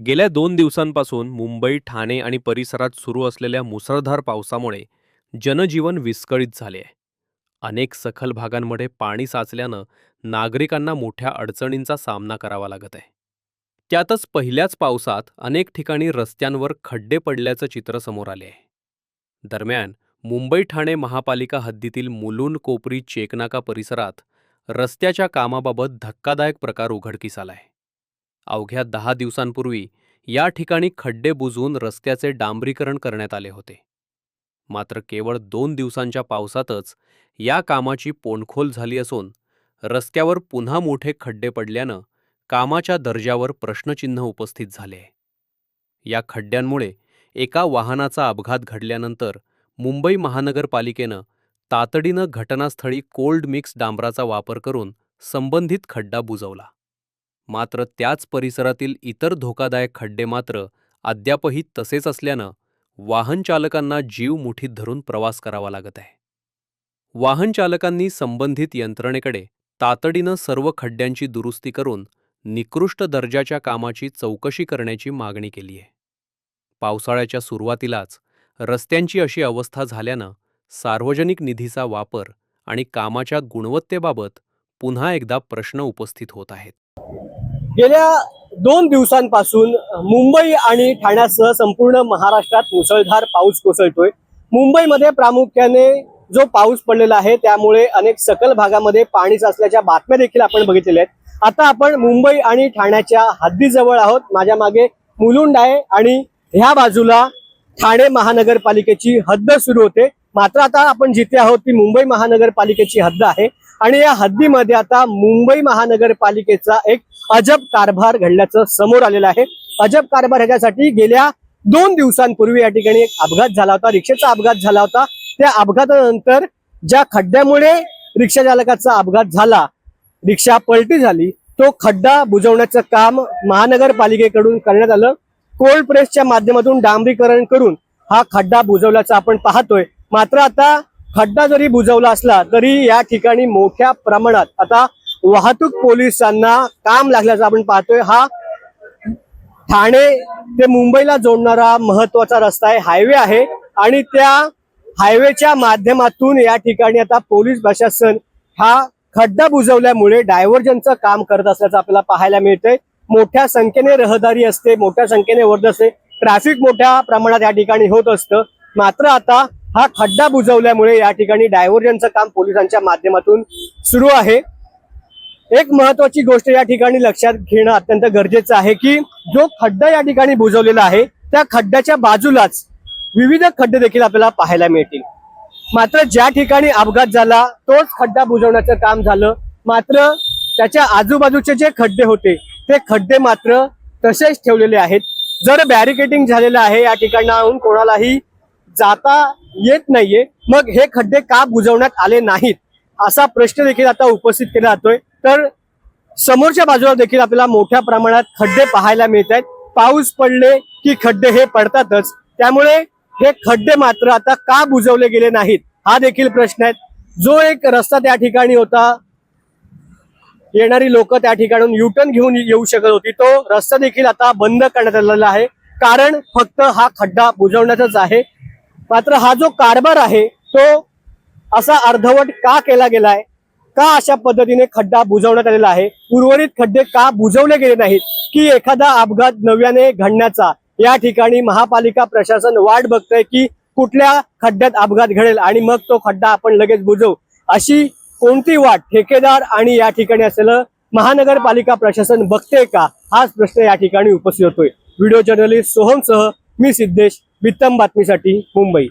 गेल्या 2 दिवसांपासून मुंबई, ठाणे आणि परिसरात सुरू असलेल्या मुसळधार पावसामुळे जनजीवन विस्कळीत झाले आहे. अनेक सखल भागांमध्ये पाणी साचल्यानं नागरिकांना मोठ्या अडचणींचा सामना करावा लागत आहे. त्यातच पहिल्याच पावसात अनेक ठिकाणी रस्त्यांवर खड्डे पडल्याचं चित्र समोर आले आहे. दरम्यान मुंबई ठाणे महापालिका हद्दीतील मुलूंड कोपरी चेकनाका परिसरात रस्त्याच्या कामाबाबत धक्कादायक प्रकार उघडकीस आलाय. अवघ्या 10 दिवसांपूर्वी या ठिकाणी खड्डे बुजवून रस्त्याचे डांबरीकरण करण्यात आले होते. मात्र केवळ 2 दिवसांच्या पावसातच या कामाची पोणखोल झाली असून रस्त्यावर पुन्हा मोठे खड्डे पडल्यानं कामाच्या दर्जावर प्रश्नचिन्ह उपस्थित झाले आहे. या खड्ड्यांमुळे एका वाहनाचा अपघात घडल्यानंतर मुंबई महानगरपालिकेनं तातडीनं घटनास्थळी कोल्ड मिक्स डांबराचा वापर करून संबंधित खड्डा बुजवला. मात्र त्याच परिसरातील इतर धोकादायक खड्डे मात्र अद्यापही तसेच असल्यानं वाहन चालकांना जीव मुठीत धरून प्रवास करावा लागत आहे. वाहन चालकांनी संबंधित यंत्रणेकडे तातडीनं सर्व खड्ड्यांची दुरुस्ती करून निकृष्ट दर्जाच्या कामाची चौकशी करण्याची मागणी केली आहे. पावसाळ्याच्या सुरुवातीलाच रस्त्यांची अशी अवस्था झाल्यानं सार्वजनिक निधीचा वापर आणि कामाच्या गुणवत्तेबाबत पुन्हा एकदा प्रश्न उपस्थित होत आहेत. गेल्या 2 दिवसांपासून मुंबई आणि ठाण्यासह संपूर्ण महाराष्ट्रात मुसळधार पाऊस कोसळतोय. मुंबईमध्ये प्रामुख्याने जो पाऊस पडलेला आहे त्यामुळे अनेक सखल भागामध्ये पाणी साचल्याच्या बातम्या देखील आपण बघितलेल्या आहेत. आता आपण मुंबई आणि ठाण्याच्या हद्दीजवळ आहोत. माझ्या मागे मुलुंड आहे आणि ह्या बाजूला ठाणे महानगरपालिकेची हद्द सुरू होते. मात्र आता आपण जिथे आहोत ती मुंबई महानगरपालिकेची हद्द आहे आणि या हद्दीमध्ये आता मुंबई महानगरपालिकेचा एक अजब कारभार घडल्याचं समोर आलेलं आहे. अजब कारभार ह्याच्यासाठी गेल्या 2 दिवसांपूर्वी या ठिकाणी एक अपघात झाला होता, रिक्षेचा अपघात झाला होता. त्या अपघातानंतर ज्या खड्ड्यामुळे रिक्षा चालकाचा अपघात झाला, रिक्षा पलटी झाली, तो खड्डा बुजवण्याचं काम महानगरपालिकेकडून करण्यात आलं. कोल्ड प्रेसच्या माध्यमातून डांबरीकरण करून हा खड्डा बुजवल्याचा आपण पाहतोय. मात्र आता खड्डा जरी बुजवला असला तरी या ठिकाणी मोठ्या प्रमाणात आता वाहतूक पोलिसांना काम लागल्याचं आपण पाहतोय. हा ठाणे ते मुंबईला जोडणारा महत्वाचा रस्ता आहे, हायवे आहे आणि त्या हायवेच्या माध्यमातून या ठिकाणी आता पोलीस प्रशासन हा खड्डा बुजवल्यामुळे डायव्हर्जनचं काम करत असल्याचं आपल्याला पाहायला मिळतंय. मोठ्या संख्येने रहदारी असते, मोठ्या संख्येने वर्दळ असते, ट्रॅफिक मोठ्या प्रमाणात या ठिकाणी होत असतं. मात्र आता हा खड्डा बुजवल्यामुळे या ठिकाणी डायव्हर्जनचं काम पोलिसांच्या माध्यमातून सुरू आहे. एक महत्वाची गोष्ट या ठिकाणी लक्षात घेणं अत्यंत गरजेचं आहे की जो खड्डा या ठिकाणी बुजवलेला आहे त्या खड्ड्याच्या बाजूलाच विविध खड्डे देखील आपल्याला पाहायला मिळतील. मात्र ज्या ठिकाणी अपघात झाला तोच खड्डा बुजवण्याचं काम झालं. मात्र त्याच्या आजूबाजूचे जे खड्डे होते ते खड्डे मात्र तसेच ठेवलेले आहेत. जर बॅरिकेडिंग झालेलं आहे, या ठिकाणाहून कोणालाही जाता येत नाहीये, मग हे खड्डे का बुजवण्यात आले नाहीत असा प्रश्न देखील आता उपस्थित केला जातोय. तर समोरच्या बाजूला देखील आपल्याला मोठ्या प्रमाणात खड्डे पाहायला मिळत आहेत. पाऊस पडले की खड्डे हे पडतातच, त्यामुळे हे खड्डे मात्र आता का बुजवले गेले नाहीत हा देखील प्रश्न आहे. जो एक रस्ता त्या ठिकाणी होता, येणारी लोक त्या ठिकाणून युटर्न घेऊन येऊ शकत होती, तो रस्ता देखील आता बंद करण्यात आलेला आहे. कारण फक्त हा खड्डा बुजवण्याचाच आहे. मात्र हा जो कारभार आहे तो असा अर्धवट का केला गेलाय, का अशा पद्धतीने खड्डा बुजवण्यात आलेला आहे, उर्वरित खड्डे का बुजवले गेले नाहीत, की एखादा अपघात नव्याने घडण्याचा या ठिकाणी महापालिका प्रशासन वाट बघतंय की कुठल्या खड्ड्यात अपघात घडेल आणि मग तो खड्डा आपण लगेच बुजवू, अशी कोणती वाट ठेकेदार आणि या ठिकाणी असलेलं महानगरपालिका प्रशासन बघते का, हाच प्रश्न या ठिकाणी उपस्थित होतोय. व्हिडिओ जर्नलिस्ट सोहमसह मी सिद्धेश, बित्तम बातमीसाठी मुंबई.